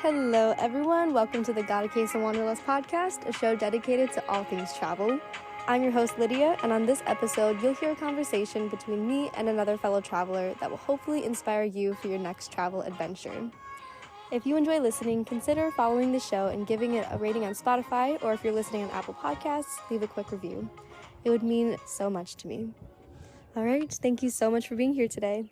Hello, everyone. Welcome to the Got a Case of Wanderlust podcast, a show dedicated to all things travel. I'm your host, Lydia, and on this episode, you'll hear a conversation between me and another fellow traveler that will hopefully inspire you for your next travel adventure. If you enjoy listening, consider following the show and giving it a rating on Spotify, or if you're listening on Apple Podcasts, leave a quick review. It would mean so much to me. All right, thank you so much for being here today.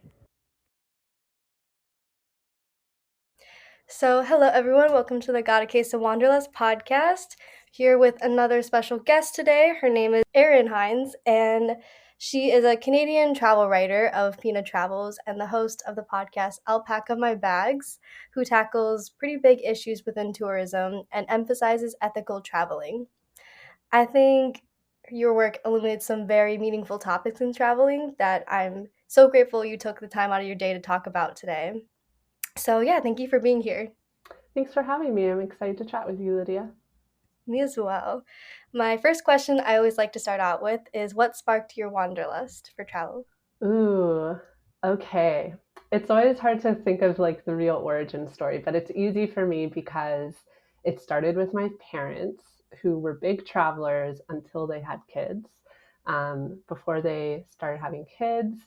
So, hello everyone, welcome to the Got a Case of Wanderlust podcast. Here with another special guest today. Her name is Erin Hines, and she is a Canadian travel writer of Pina Travels and the host of the podcast I'll Pack Up My Bags, who tackles pretty big issues within tourism and emphasizes ethical traveling. I think your work illuminates some very meaningful topics in traveling that I'm so grateful you took the time out of your day to talk about today. So, yeah, thank you for being here. Thanks for having me. I'm excited to chat with you, Lydia. Me as well. My first question I always like to start out with is what sparked your wanderlust for travel? Ooh, okay. It's always hard to think of like the real origin story, but it's easy for me because it started with my parents who were big travelers until they had kids. Before they started having kids,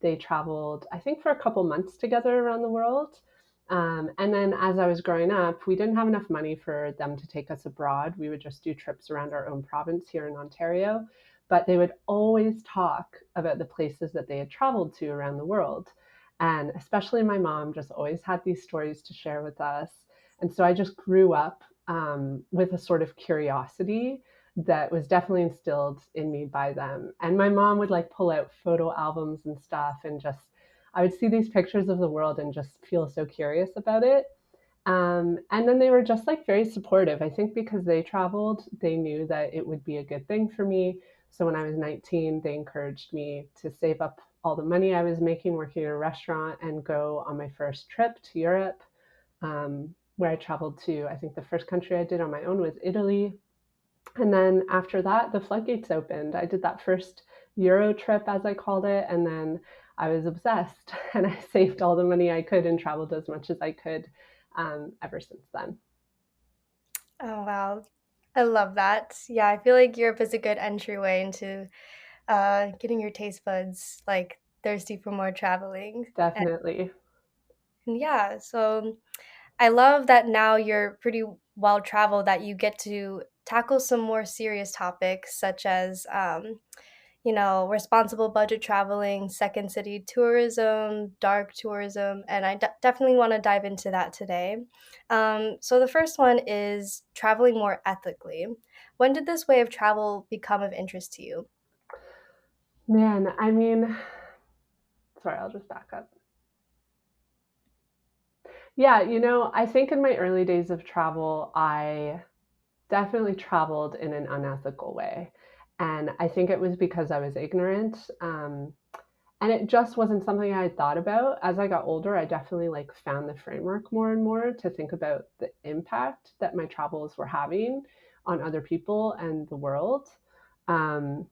they traveled, I think, for a couple months together around the world. And then as I was growing up, we didn't have enough money for them to take us abroad. We would just do trips around our own province here in Ontario. But they would always talk about the places that they had traveled to around the world. And especially my mom just always had these stories to share with us. And so I just grew up with a sort of curiosity that was definitely instilled in me by them. And my mom would like pull out photo albums and stuff and just I would see these pictures of the world and just feel so curious about it. And then they were just like very supportive. I think because they traveled, they knew that it would be a good thing for me. So when I was 19, they encouraged me to save up all the money I was making working in a restaurant and go on my first trip to Europe, where I traveled to. I think the first country I did on my own was Italy. And then after that, the floodgates opened. I did that first Euro trip, as I called it, and then I was obsessed and I saved all the money I could and traveled as much as I could ever since then. Oh, wow. I love that. Yeah, I feel like Europe is a good entryway into getting your taste buds like thirsty for more traveling. Definitely. And yeah, so I love that now you're pretty well traveled that you get to tackle some more serious topics such as responsible budget traveling, second city tourism, dark tourism, and I definitely want to dive into that today. So the first one is traveling more ethically. When did this way of travel become of interest to you? Man, I mean, sorry, I'll just back up. Yeah, I think in my early days of travel, I definitely traveled in an unethical way. And I think it was because I was ignorant. And it just wasn't something I had thought about. As I got older, I definitely like found the framework more and more to think about the impact that my travels were having on other people and the world. Um,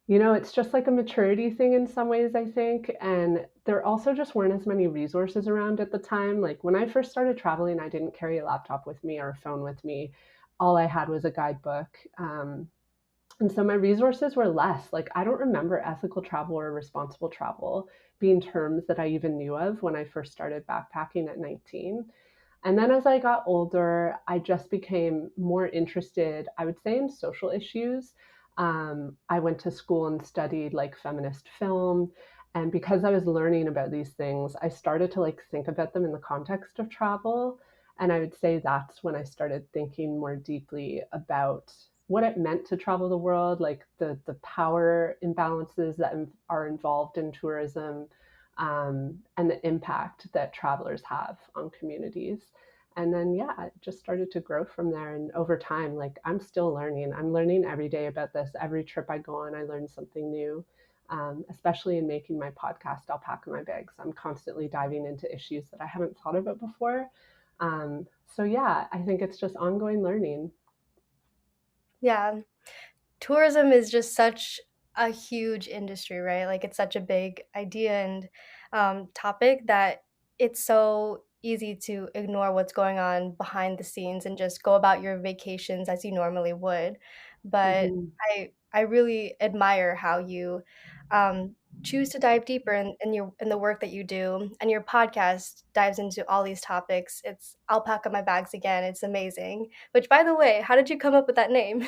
it's just like a maturity thing in some ways, I think. And there also just weren't as many resources around at the time. Like when I first started traveling, I didn't carry a laptop with me or a phone with me. All I had was a guidebook. And so my resources were less. Like, I don't remember ethical travel or responsible travel being terms that I even knew of when I first started backpacking at 19. And then as I got older, I just became more interested, I would say, in social issues. I went to school and studied like feminist film. And because I was learning about these things, I started to like think about them in the context of travel. And I would say that's when I started thinking more deeply about what it meant to travel the world, like the power imbalances that are involved in tourism, and the impact that travelers have on communities. And then, yeah, it just started to grow from there. And over time, like I'm still learning. I'm learning every day about this. Every trip I go on, I learn something new. Especially in making my podcast, I'll Pack My Bags. I'm constantly diving into issues that I haven't thought about before. So yeah, I think it's just ongoing learning. Yeah, tourism is just such a huge industry, right? Like it's such a big idea and topic that it's so easy to ignore what's going on behind the scenes and just go about your vacations as you normally would. But Mhm. I really admire how you choose to dive deeper in the work that you do, and your podcast dives into all these topics. It's I'll pack up my bags again. It's amazing. Which, by the way, how did you come up with that name?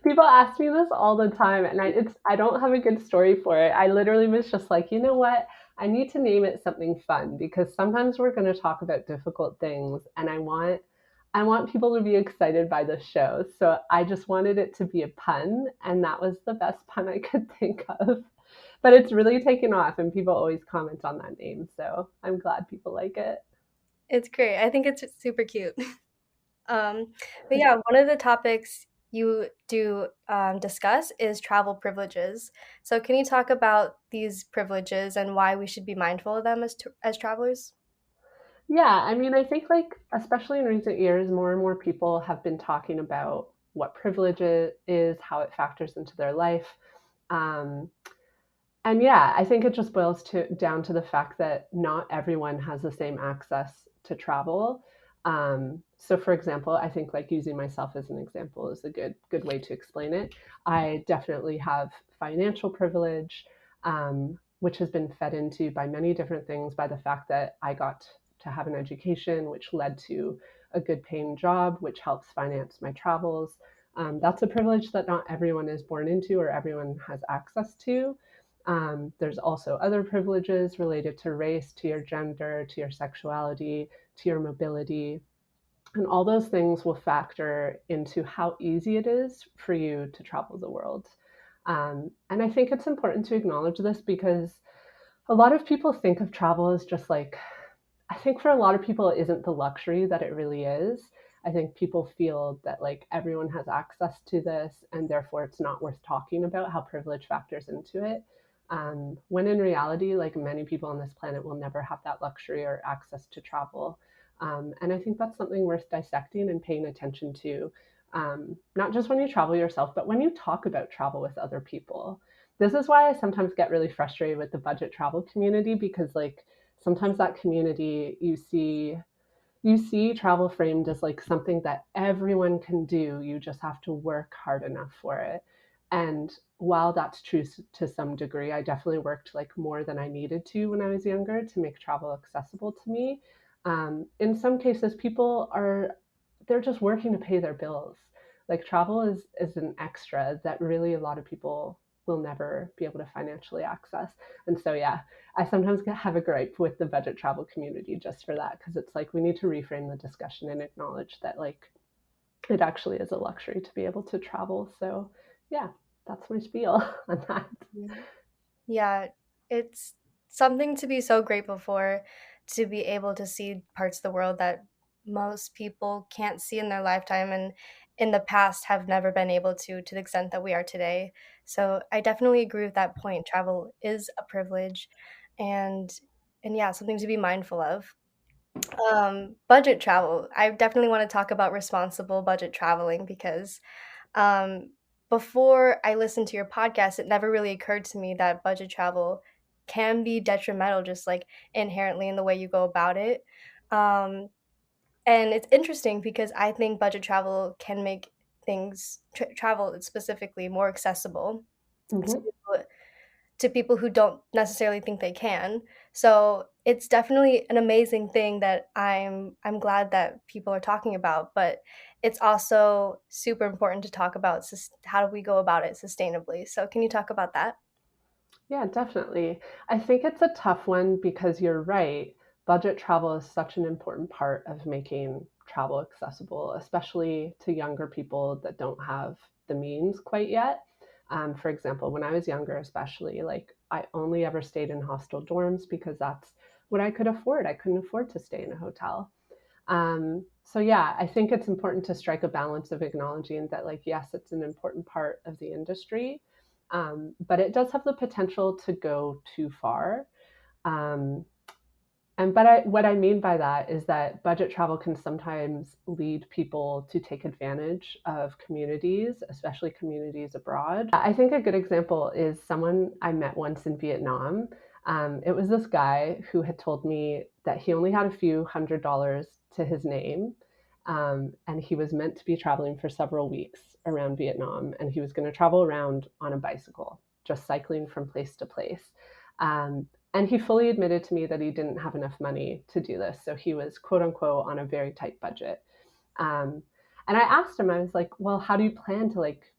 People ask me this all the time, and I don't have a good story for it. I literally was just like, you know what? I need to name it something fun because sometimes we're going to talk about difficult things, and I want people to be excited by the show. So I just wanted it to be a pun, and that was the best pun I could think of. But it's really taken off, and people always comment on that name. So I'm glad people like it. It's great. I think it's super cute. Um, but yeah, one of the topics you do discuss is travel privileges. So, can you talk about these privileges and why we should be mindful of them as travelers? Yeah, I mean, I think like especially in recent years, more and more people have been talking about what privilege is, how it factors into their life. Um, and yeah, I think it just boils to down to the fact that not everyone has the same access to travel. So for example, I think like using myself as an example is a good way to explain it. I definitely have financial privilege, which has been fed into by many different things by the fact that I got to have an education, which led to a good paying job, which helps finance my travels. That's a privilege that not everyone is born into or everyone has access to. There's also other privileges related to race, to your gender, to your sexuality, to your mobility. And all those things will factor into how easy it is for you to travel the world. And I think it's important to acknowledge this because a lot of people think of travel as just like, I think for a lot of people, it isn't the luxury that it really is. I think people feel that like everyone has access to this and therefore it's not worth talking about how privilege factors into it. When in reality, like many people on this planet will never have that luxury or access to travel. And I think that's something worth dissecting and paying attention to, not just when you travel yourself, but when you talk about travel with other people. This is why I sometimes get really frustrated with the budget travel community because, like, sometimes that community you see travel framed as like something that everyone can do. You just have to work hard enough for it. And while that's true to some degree, I definitely worked like more than I needed to when I was younger to make travel accessible to me. In some cases, people are they're just working to pay their bills. Like travel is an extra that really a lot of people will never be able to financially access. And so yeah, I sometimes have a gripe with the budget travel community just for that because it's like we need to reframe the discussion and acknowledge that like it actually is a luxury to be able to travel. So yeah, that's my spiel on that. Mhm. Yeah, it's something to be so grateful for, to be able to see parts of the world that most people can't see in their lifetime and in the past have never been able to the extent that we are today. So I definitely agree with that point. Travel is a privilege and yeah, something to be mindful of. Budget travel. I definitely want to talk about responsible budget traveling because um, before I listened to your podcast, it never really occurred to me that budget travel can be detrimental, just like inherently in the way you go about it. Um, and it's interesting because I think budget travel can make travel specifically more accessible Mm-hmm. to people who don't necessarily think they can. So it's definitely an amazing thing that I'm glad that people are talking about, but it's also super important to talk about how do we go about it sustainably. So can you talk about that? Yeah, definitely. I think it's a tough one because you're right. Budget travel is such an important part of making travel accessible, especially to younger people that don't have the means quite yet. For example, when I was younger, especially, like I only ever stayed in hostel dorms because that's what I could afford. I couldn't afford to stay in a hotel. So yeah, I think it's important to strike a balance of acknowledging that, like, yes, it's an important part of the industry, but it does have the potential to go too far. Um, what I mean by that is that budget travel can sometimes lead people to take advantage of communities, especially communities abroad. I think a good example is someone I met once in Vietnam. It was this guy who had told me that he only had a few $100s to his name. And he was meant to be traveling for several weeks around Vietnam, and he was going to travel around on a bicycle, just cycling from place to place. And he fully admitted to me that he didn't have enough money to do this. So he was, quote unquote, on a very tight budget. Um, and I asked him, I was like, well, how do you plan to like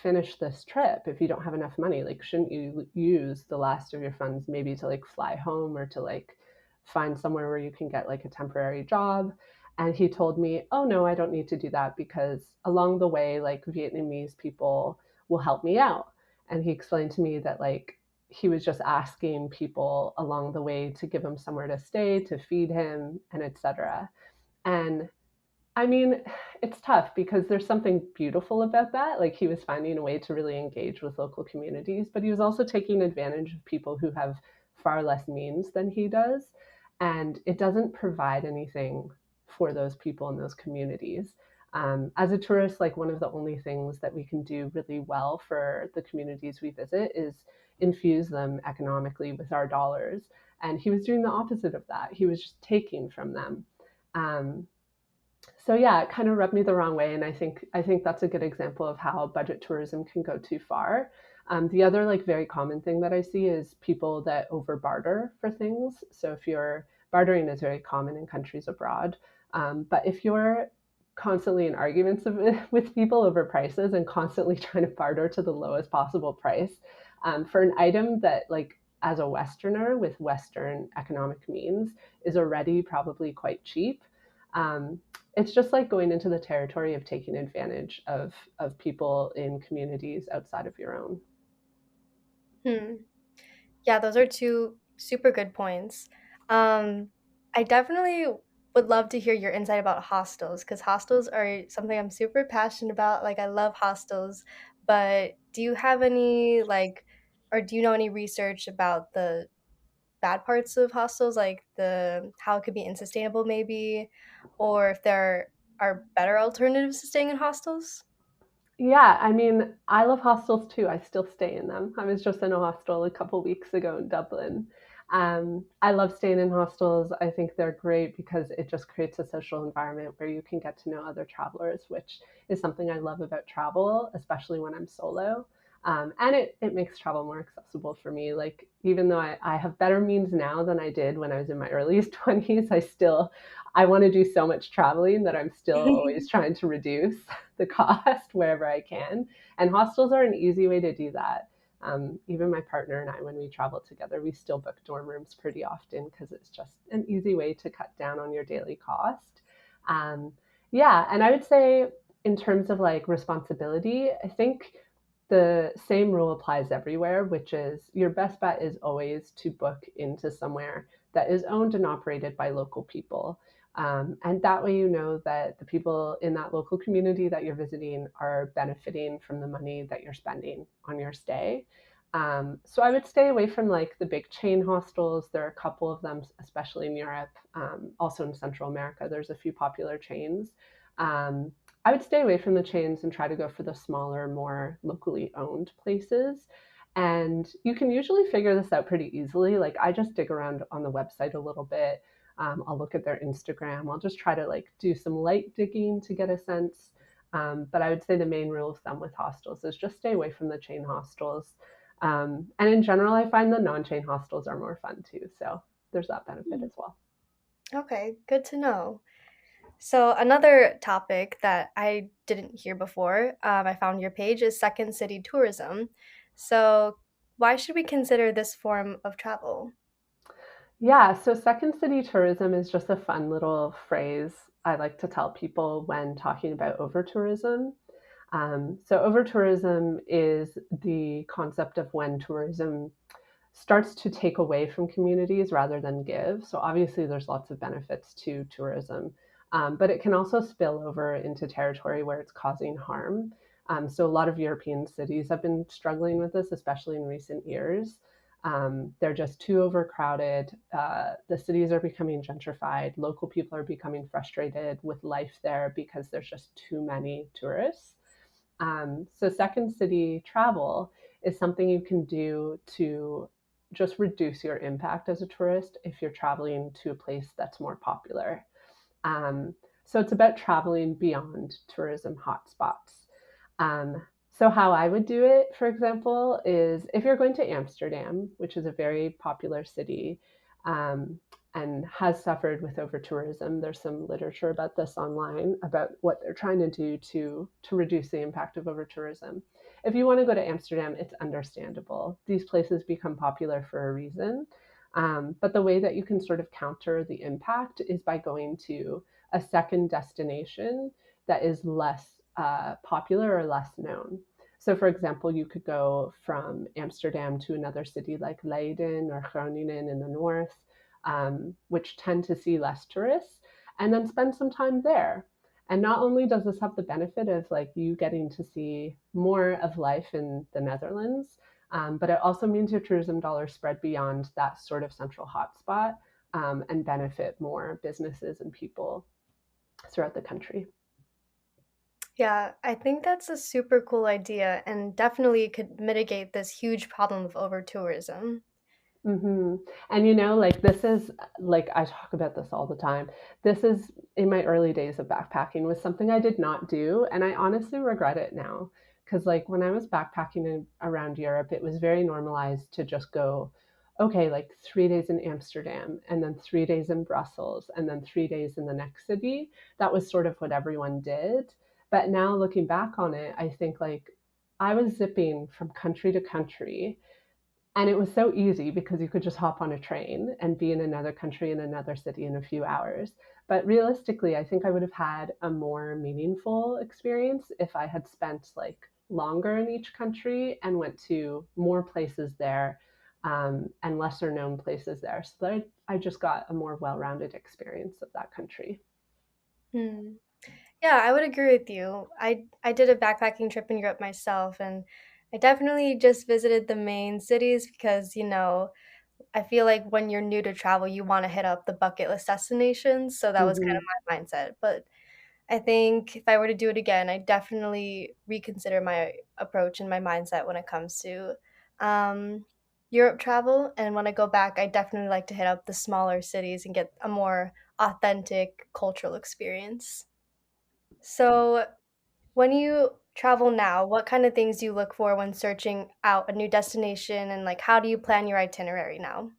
finish this trip if you don't have enough money? Like, shouldn't you use the last of your funds maybe to like fly home or to like find somewhere where you can get like a temporary job? And he told me, oh no, I don't need to do that because along the way, like Vietnamese people will help me out. And he explained to me that like he was just asking people along the way to give him somewhere to stay, to feed him, and etc. And I mean, it's tough because there's something beautiful about that. Like he was finding a way to really engage with local communities, but he was also taking advantage of people who have far less means than he does. And it doesn't provide anything for those people in those communities. As a tourist, like one of the only things that we can do really well for the communities we visit is infuse them economically with our dollars. And he was doing the opposite of that. He was just taking from them. Um, so yeah, it kind of rubbed me the wrong way, and I think that's a good example of how budget tourism can go too far. The other like very common thing that I see is people that over barter for things. So if you're bartering is very common in countries abroad, but if you're constantly in arguments with people over prices and constantly trying to barter to the lowest possible price for an item that like as a Westerner with Western economic means is already probably quite cheap. Um, it's just like going into the territory of taking advantage of people in communities outside of your own. Hmm. Yeah, those are two super good points. Um, I definitely would love to hear your insight about hostels because hostels are something I'm super passionate about. Like, I love hostels, but do you have any, like, or do you know any research about the bad parts of hostels, like the how it could be unsustainable, maybe, or if there are better alternatives to staying in hostels? Yeah, I mean, I love hostels too. I still stay in them. I was just in a hostel a couple weeks ago in Dublin. I love staying in hostels. I think they're great because it just creates a social environment where you can get to know other travelers, which is something I love about travel, especially when I'm solo. And it makes travel more accessible for me. Like, even though I have better means now than I did when I was in my earliest 20s, I want to do so much traveling that I'm still always trying to reduce the cost wherever I can. And hostels are an easy way to do that. Even my partner and I, when we travel together, we still book dorm rooms pretty often because it's just an easy way to cut down on your daily cost. Um, yeah, and I would say, in terms of like responsibility, I think the same rule applies everywhere, which is your best bet is always to book into somewhere that is owned and operated by local people. And that way, you know that the people in that local community that you're visiting are benefiting from the money that you're spending on your stay. So I would stay away from like the big chain hostels. There are a couple of them, especially in Europe, also in Central America. There's a few popular chains. Um, I would stay away from the chains and try to go for the smaller, more locally owned places. And you can usually figure this out pretty easily. Like I just dig around on the website a little bit. I'll look at their Instagram. I'll just try to like do some light digging to get a sense. But I would say the main rule of thumb with hostels is just stay away from the chain hostels. And in general, I find the non-chain hostels are more fun too. So there's that benefit as well. Okay, good to know. So another topic that I didn't hear before, I found your page is second city tourism. So why should we consider this form of travel? Yeah, so second city tourism is just a fun little phrase I like to tell people when talking about over tourism. So over tourism is the concept of when tourism starts to take away from communities rather than give. So obviously, there's lots of benefits to tourism, but it can also spill over into territory where it's causing harm. So a lot of European cities have been struggling with this, especially in recent years. They're just too overcrowded. The cities are becoming gentrified. Local people are becoming frustrated with life there because there's just too many tourists. So second city travel is something you can do to just reduce your impact as a tourist if you're traveling to a place that's more popular. Um, so it's about traveling beyond tourism hotspots. Um, so how I would do it, for example, is if you're going to Amsterdam, which is a very popular city, um, and has suffered with over tourism. There's some literature about this online about what they're trying to do to reduce the impact of over tourism. If you want to go to Amsterdam, it's understandable. These places become popular for a reason. But the way that you can sort of counter the impact is by going to a second destination that is less popular or less known. So, for example, you could go from Amsterdam to another city like Leiden or Groningen in the north, which tend to see less tourists, and then spend some time there. And not only does this have the benefit of like you getting to see more of life in the Netherlands, but it also means your tourism dollars spread beyond that sort of central hotspot, and benefit more businesses and people throughout the country. Yeah, I think that's a super cool idea and definitely could mitigate this huge problem of over tourism. Hmm. And like this is like I talk about this all the time. This is in my early days of backpacking was something I did not do, and I honestly regret it now. Because like when I was backpacking around Europe, it was very normalized to just go, okay, like 3 days in Amsterdam, and then 3 days in Brussels, and then 3 days in the next city. That was sort of what everyone did. But now looking back on it, I think like I was zipping from country to country, and it was so easy because you could just hop on a train and be in another country in another city in a few hours. But realistically, I think I would have had a more meaningful experience if I had spent like longer in each country and went to more places there, and lesser known places there. So that I just got a more well rounded experience of that country. Hmm. Yeah, I would agree with you. I did a backpacking trip in Europe myself, and I definitely just visited the main cities because, I feel like when you're new to travel, you want to hit up the bucket list destinations. So that was kind Hmm. of my mindset. But I think if I were to do it again, I definitely reconsider my approach and my mindset when it comes to um, Europe travel. And when I go back, I definitely like to hit up the smaller cities and get a more authentic cultural experience. So, when you travel now, what kind of things do you look for when searching out a new destination, and like how do you plan your itinerary now?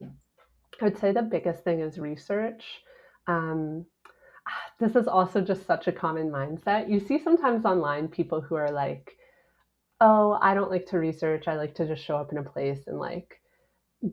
I would say the biggest thing is research. Um, this is also just such a common mindset. You see sometimes online people who are like, oh, I don't like to research. I like to just show up in a place and like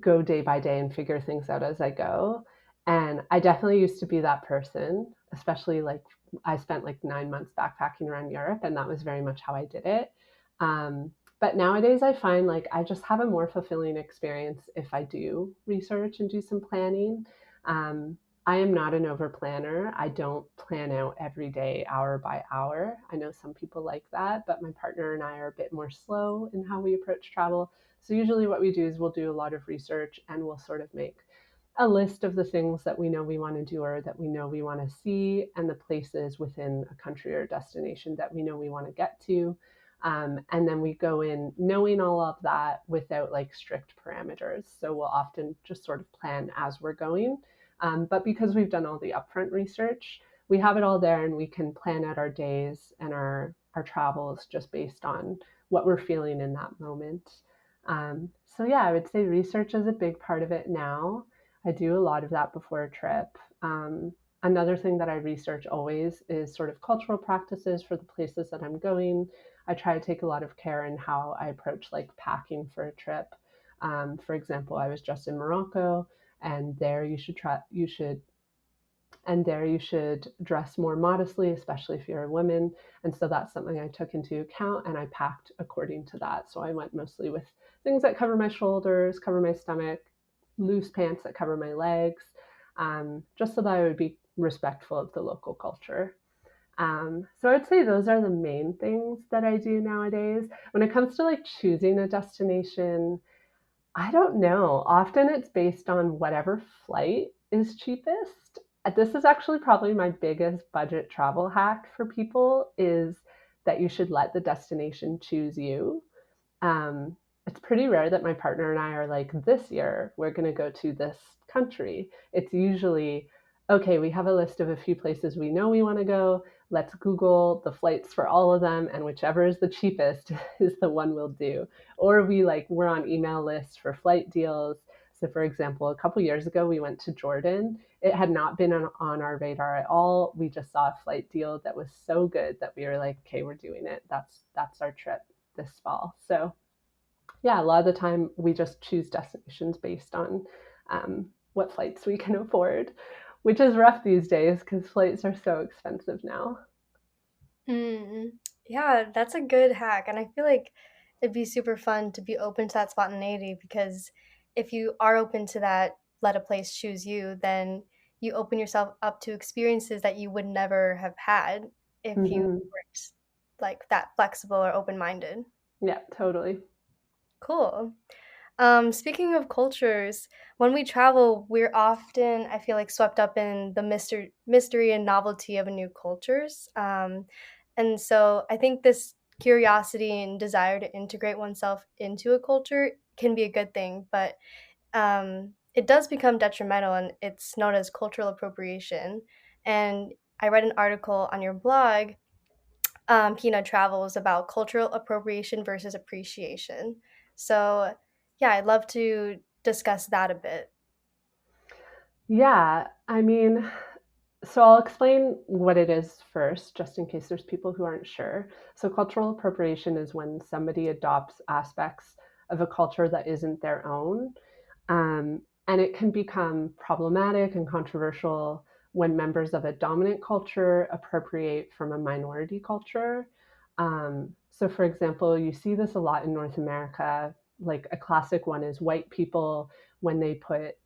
go day by day and figure things out as I go. And I definitely used to be that person, especially like I spent like 9 months backpacking around Europe, and that was very much how I did it. But nowadays, I find like I just have a more fulfilling experience if I do research and do some planning. Um, I am not an over planner. I don't plan out every day, hour by hour. I know some people like that, but my partner and I are a bit more slow in how we approach travel. So usually what we do is we'll do a lot of research and we'll sort of make a list of the things that we know we want to do or that we know we want to see, and the places within a country or destination that we know we want to get to. And then we go in knowing all of that without like strict parameters. So we'll often just sort of plan as we're going. But because we've done all the upfront research, we have it all there and we can plan out our days and our travels just based on what we're feeling in that moment. So yeah, I would say research is a big part of it now. I do a lot of that before a trip. Another thing that I research always is sort of cultural practices for the places that I'm going. I try to take a lot of care in how I approach like packing for a trip. For example, I was just in Morocco, and there you should dress more modestly, especially if you're a woman. And so that's something I took into account and I packed according to that. So I went mostly with things that cover my shoulders, cover my stomach, loose pants that cover my legs, just so that I would be respectful of the local culture. So I would say those are the main things that I do nowadays. When it comes to like choosing a destination, I don't know. Often it's based on whatever flight is cheapest. This is actually probably my biggest budget travel hack for people is that you should let the destination choose you. it's pretty rare that my partner and I are like, this year we're going to go to this country. It's usually, okay, we have a list of a few places we know we want to go. Let's Google the flights for all of them, and whichever is the cheapest is the one we'll do. Or we're on email lists for flight deals. So, for example, a couple years ago, we went to Jordan. It had not been on our radar at all. We just saw a flight deal that was so good that we were like, okay, we're doing it. That's our trip this fall. So yeah, a lot of the time we just choose destinations based on what flights we can afford, which is rough these days because flights are so expensive now. Mm. Yeah, that's a good hack. And I feel like it'd be super fun to be open to that spontaneity because if you are open to that, let a place choose you, then you open yourself up to experiences that you would never have had if you Mm-hmm. weren't like that flexible or open-minded. Yeah, totally. Cool. Speaking of cultures, when we travel, we're often, I feel like, swept up in the mystery and novelty of a new cultures. And so I think this curiosity and desire to integrate oneself into a culture can be a good thing, but it does become detrimental, and it's known as cultural appropriation. And I read an article on your blog, Pina Travels, about cultural appropriation versus appreciation. So, yeah, I'd love to discuss that a bit. Yeah, I mean, so I'll explain what it is first, just in case there's people who aren't sure. So, cultural appropriation is when somebody adopts aspects of a culture that isn't their own. And it can become problematic and controversial when members of a dominant culture appropriate from a minority culture. So, for example, you see this a lot in North America. Like a classic one is white people when they put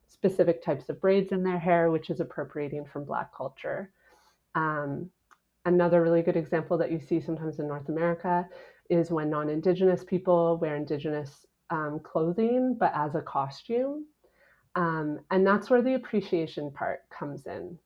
specific types of braids in their hair, which is appropriating from Black culture. Um, Another really good example that you see sometimes in North America is when non Indigenous people wear Indigenous clothing, but as a costume. And that's where the appreciation part comes in.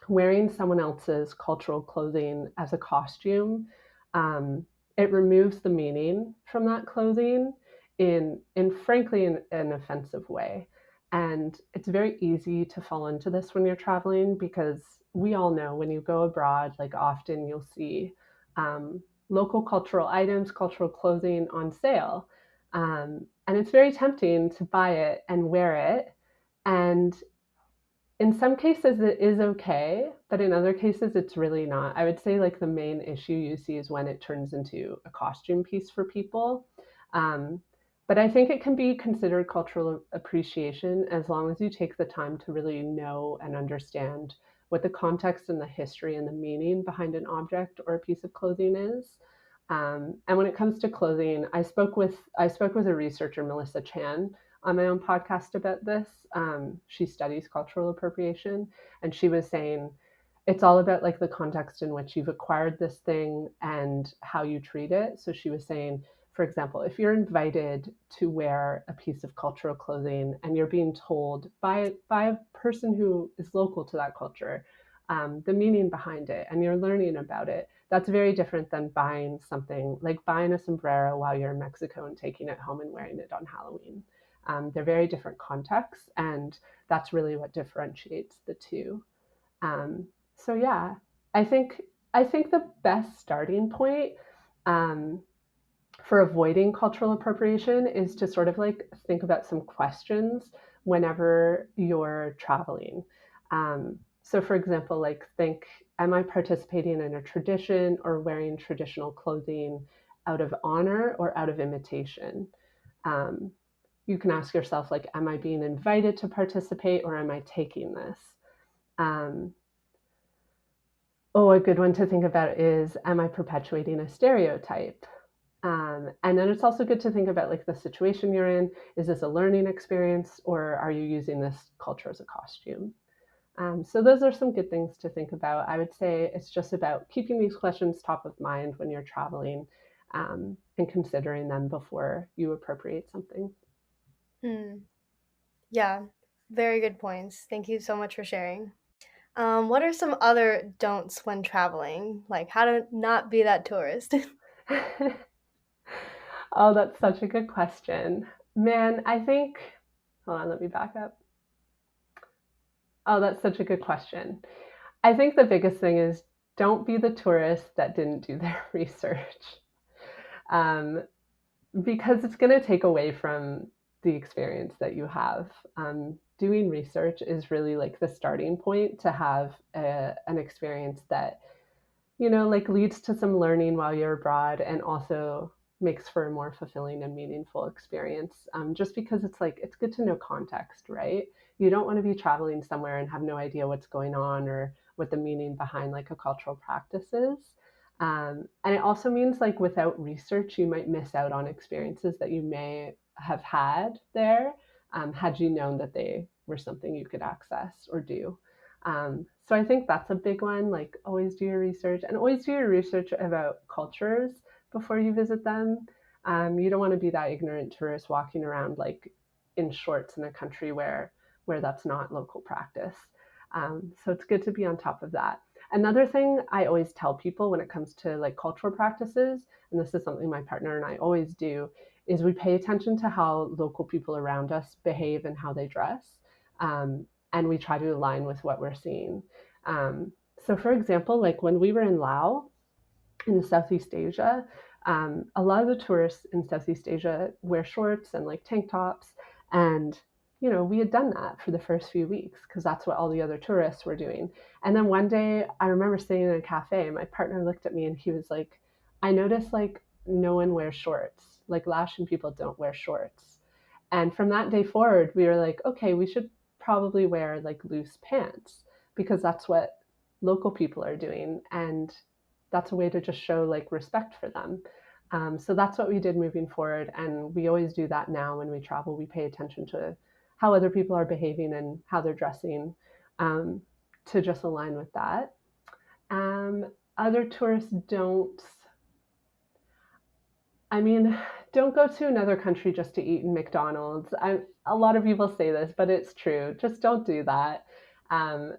Wearing someone else's cultural clothing as a costume, um, it removes the meaning from that clothing in frankly an offensive way. And it's very easy to fall into this when you're traveling because we all know when you go abroad, like often you'll see local cultural items, cultural clothing on sale. And it's very tempting to buy it and wear it. And in some cases it is okay, but in other cases it's really not. I would say like the main issue you see is when it turns into a costume piece for people. Um, but I think it can be considered cultural appreciation as long as you take the time to really know and understand what the context and the history and the meaning behind an object or a piece of clothing is. And when it comes to clothing, I spoke with a researcher, Melissa Chan, on my own podcast about this. She studies cultural appropriation, and she was saying it's all about like the context in which you've acquired this thing and how you treat it. So she was saying, for example, if you're invited to wear a piece of cultural clothing and you're being told by a person who is local to that culture the meaning behind it and you're learning about it, that's very different than buying something like buying a sombrero while you're in Mexico and taking it home and wearing it on Halloween. They're very different contexts, and that's really what differentiates the two. So yeah, I think I think the best starting point um, for avoiding cultural appropriation is to sort of like think about some questions whenever you're traveling. So, for example, like think, am I participating in a tradition or wearing traditional clothing out of honor or out of imitation? Um, you can ask yourself, like, am I being invited to participate or am I taking this? Um, oh, a good one to think about is, am I perpetuating a stereotype? And then it's also good to think about like the situation you're in. Is this a learning experience or are you using this culture as a costume? So those are some good things to think about. I would say it's just about keeping these questions top of mind when you're traveling and considering them before you appropriate something. Hmm. Yeah, very good points. Thank you so much for sharing. What are some other don'ts when traveling? Like how to not be that tourist? Oh, that's such a good question. Man, I think, hold on, let me back up. Oh, that's such a good question. I think the biggest thing is don't be the tourist that didn't do their research. Um, because it's going to take away from the experience that you have. Doing research is really like the starting point to have an experience that, like leads to some learning while you're abroad and also makes for a more fulfilling and meaningful experience. Just because it's like, it's good to know context, right? You don't want to be traveling somewhere and have no idea what's going on or what the meaning behind like a cultural practice is. And it also means like without research, you might miss out on experiences that you may have had there had you known that they were something you could access or do. So I think that's a big one. Like always do your research and always do your research about cultures before you visit them. You don't want to be that ignorant tourist walking around like in shorts in a country where that's not local practice. So it's good to be on top of that. Another thing I always tell people when it comes to like cultural practices, and this is something my partner and I always do, is we pay attention to how local people around us behave and how they dress. And we try to align with what we're seeing. So, for example, like when we were in Laos in Southeast Asia, a lot of the tourists in Southeast Asia wear shorts and like tank tops. And, we had done that for the first few weeks because that's what all the other tourists were doing. And then one day I remember sitting in a cafe and my partner looked at me and he was like, I noticed like no one wears shorts. Like Laotian people don't wear shorts. And from that day forward, we were like, okay, we should probably wear like loose pants because that's what local people are doing. And that's a way to just show like respect for them. So that's what we did moving forward. And we always do that now when we travel. We pay attention to how other people are behaving and how they're dressing um, to just align with that. Um, Other tourists don't, I mean, don't go to another country just to eat in McDonald's. A lot of people say this, but it's true. Just don't do that. Um,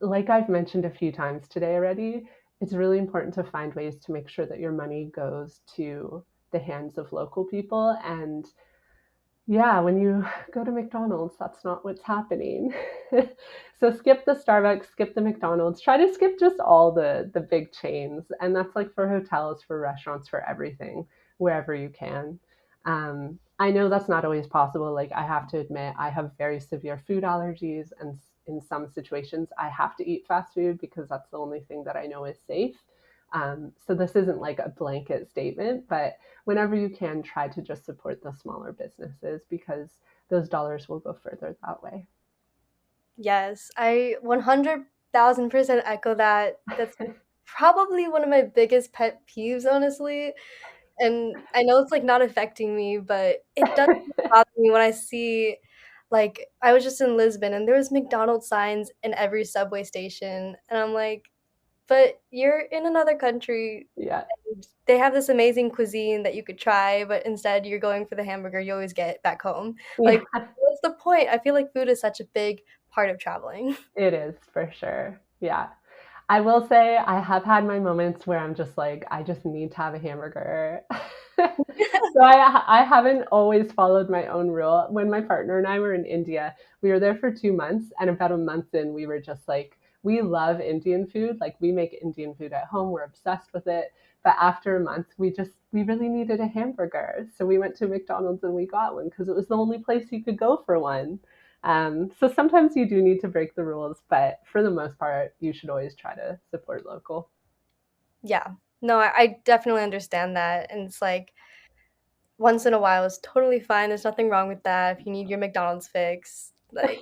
like I've mentioned a few times today already, it's really important to find ways to make sure that your money goes to the hands of local people. And yeah, when you go to McDonald's, that's not what's happening. So skip the Starbucks, skip the McDonald's, try to skip just all the big chains. And that's like for hotels, for restaurants, for everything, wherever you can. I know that's not always possible. Like I have to admit, I have very severe food allergies, and in some situations, I have to eat fast food because that's the only thing that I know is safe. So this isn't like a blanket statement, but whenever you can, try to just support the smaller businesses because those dollars will go further that way. Yes, I 100,000% echo that. That's probably one of my biggest pet peeves, honestly. And I know it's like not affecting me, but it does bother me when I see, like, I was just in Lisbon and there was McDonald's signs in every subway station, and I'm like, but you're in another country. Yeah. They have this amazing cuisine that you could try, but instead you're going for the hamburger you always get back home. Like, Yeah, what's the point? I feel like food is such a big part of traveling. it is for sure. Yeah. I will say I have had my moments where I'm just like, I just need to have a hamburger. So I haven't always followed my own rule. When my partner and I were in India, we were there for 2 months, and about a month in, we were just like, we love Indian food. Like we make Indian food at home. We're obsessed with it. But after a month, we really needed a hamburger. So we went to McDonald's and we got one because it was the only place you could go for one. So sometimes you do need to break the rules, but for the most part, you should always try to support local. Yeah. No, I definitely understand that, and it's like, once in a while is totally fine, there's nothing wrong with that if you need your McDonald's fix, like,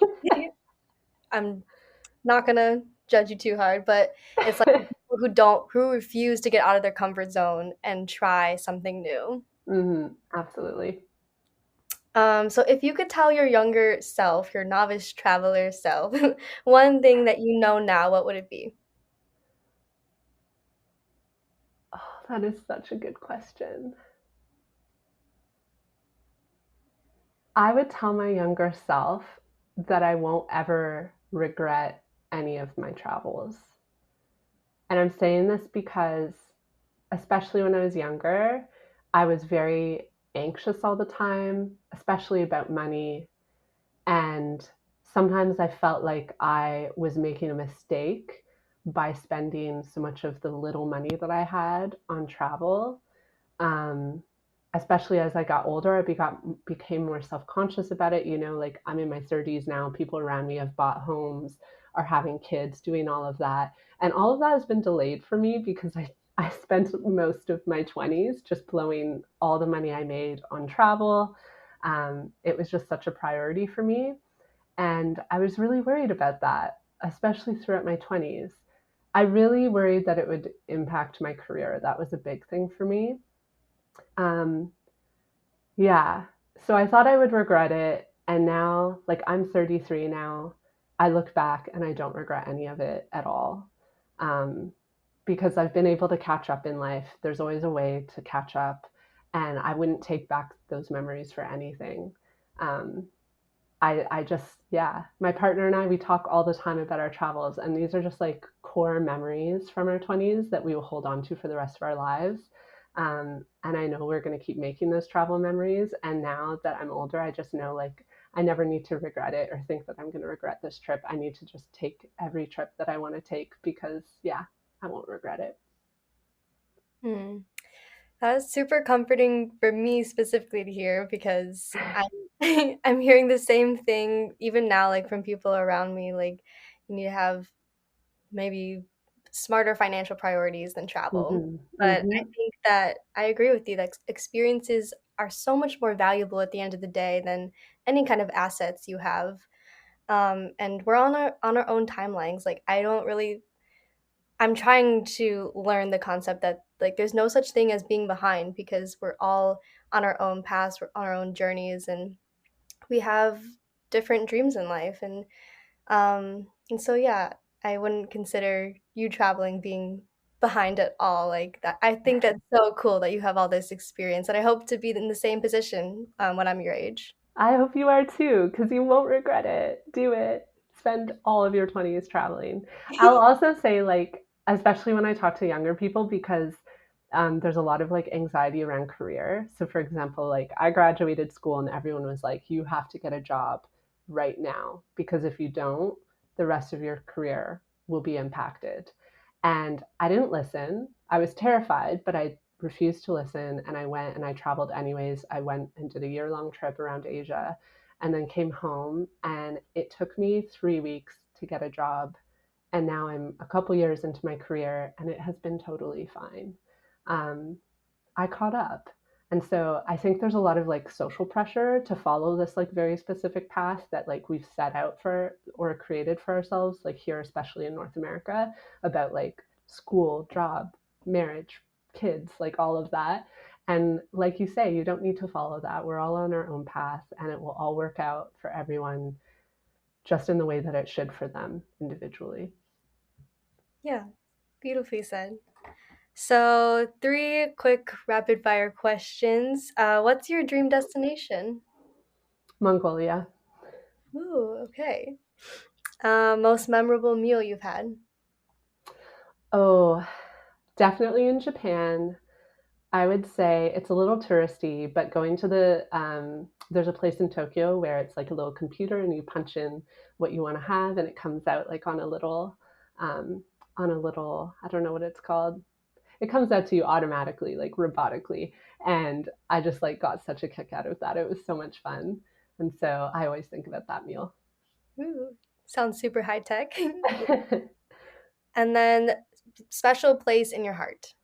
I'm not gonna judge you too hard, but it's like people who refuse to get out of their comfort zone and try something new. Absolutely. So if you could tell your younger self, your novice traveler self, one thing that you know now, what would it be? Oh, that is such a good question. I would tell my younger self that I won't ever regret any of my travels. And I'm saying this because, especially when I was younger, I was very anxious all the time, especially about money. And sometimes I felt like I was making a mistake by spending so much of the little money that I had on travel. Um, Especially as I got older, became more self conscious about it. Like I'm in my 30s now, people around me have bought homes, are having kids, doing all of that. And all of that has been delayed for me because I spent most of my 20s just blowing all the money I made on travel. It was just such a priority for me. And I was really worried about that, especially throughout my 20s. I really worried that it would impact my career. That was a big thing for me. Um, yeah. So I thought I would regret it. And now, like, I'm 33 now. I look back and I don't regret any of it at all. Um, because I've been able to catch up in life. There's always a way to catch up. And I wouldn't take back those memories for anything. Um, I just, yeah, my partner and I, we talk all the time about our travels. And these are just like core memories from our 20s that we will hold on to for the rest of our lives. And I know we're going to keep making those travel memories. And now that I'm older, I just know like I never need to regret it or think that I'm going to regret this trip. I need to just take every trip that I want to take because, yeah, I won't regret it. Hmm. That is super comforting for me specifically to hear because I'm I'm hearing the same thing even now, like from people around me, like you need to have maybe smarter financial priorities than travel. Hmm. But I Hmm. think that I agree with you that experiences are so much more valuable at the end of the day than any kind of assets you have. And we're on our own timelines. Like I don't really I'm trying to learn the concept that like there's no such thing as being behind because we're all on our own paths, we're on our own journeys, and we have different dreams in life. And so yeah, I wouldn't consider you traveling being behind at all. Like that, I think that's so cool that you have all this experience, and I hope to be in the same position when I'm your age. I hope you are too, because you won't regret it. Do it. Spend all of your 20s traveling. I'll also say, like, especially when I talk to younger people, because there's a lot of like anxiety around career. So, for example, like I graduated school and everyone was like, you have to get a job right now, because if you don't, the rest of your career will be impacted. And I didn't listen. I was terrified, but I refused to listen and I went and I traveled anyways. I went and did a year-long trip around Asia and then came home, and it took me 3 weeks to get a job. And now I'm a couple years into my career and it has been totally fine. Um, I caught up. And so I think there's a lot of like social pressure to follow this like very specific path that like we've set out for or created for ourselves, like here, especially in North America, about like school, job, marriage, kids, like all of that. And like you say, you don't need to follow that. We're all on our own path and it will all work out for everyone just in the way that it should for them individually. Yeah, beautifully said. So, three quick rapid fire questions. What's your dream destination? Mongolia. Ooh, okay. Most memorable meal you've had? Oh, definitely in Japan. I would say it's a little touristy, but going to there's a place in Tokyo where it's like a little computer and you punch in what you want to have and it comes out like um, I don't know what it's called. It comes out to you automatically, like robotically. And I just like got such a kick out of that. It was so much fun. And so I always think about that meal. Ooh, sounds super high tech. And then, special place in your heart.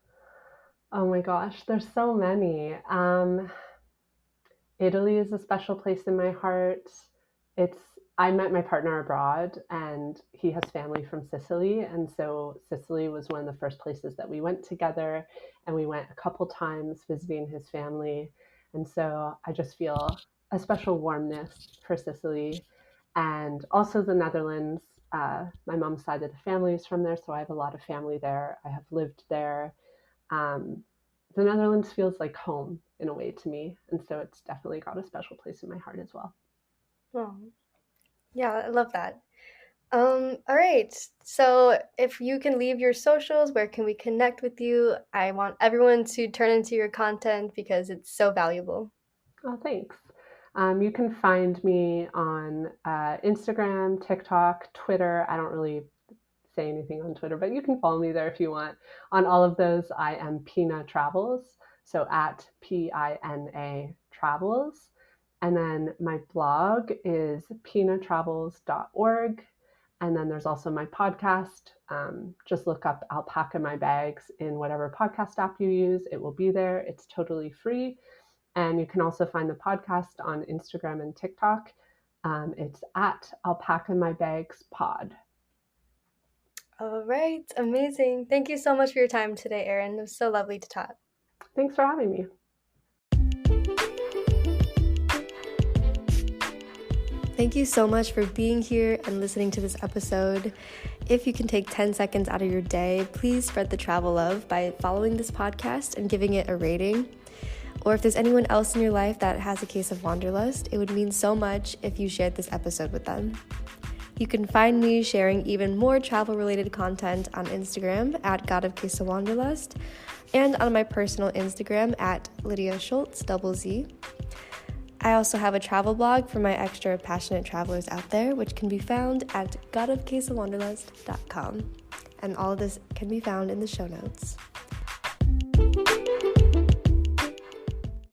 Oh my gosh, there's so many. Italy is a special place in my heart. It's I met my partner abroad and he has family from Sicily, and so Sicily was one of the first places that we went together, and we went a couple times visiting his family. And so I just feel a special warmness for Sicily, and also the Netherlands. My mom's side of the family is from there, so I have a lot of family there. I have lived there. um, the Netherlands feels like home in a way to me, and so it's definitely got a special place in my heart as well. Oh, yeah, I love that. All right. So if you can leave your socials, where can we connect with you? I want everyone to turn into your content because it's so valuable. Oh, thanks. You can find me on Instagram, TikTok, Twitter. I don't really say anything on Twitter, but you can follow me there if you want. On all of those, I am Pina Travels, so at Pina Travels. And then my blog is pinatravels.org. And then there's also my podcast. Just look up Alpaca My Bags in whatever podcast app you use. It will be there. It's totally free. And you can also find the podcast on Instagram and TikTok. It's at Alpaca My Bags Pod. All right. Amazing. Thank you so much for your time today, Erin. It was so lovely to talk. Thanks for having me. Thank you so much for being here and listening to this episode. If you can take 10 seconds out of your day, please spread the travel love by following this podcast and giving it a rating. Or if there's anyone else in your life that has a case of wanderlust, it would mean so much if you shared this episode with them. You can find me sharing even more travel-related content on Instagram at God of Case of Wanderlust and on my personal Instagram at Lydia Schultz, Z. I also have a travel blog for my extra passionate travelers out there, which can be found at godofcaseofwanderlust.com. And all of this can be found in the show notes.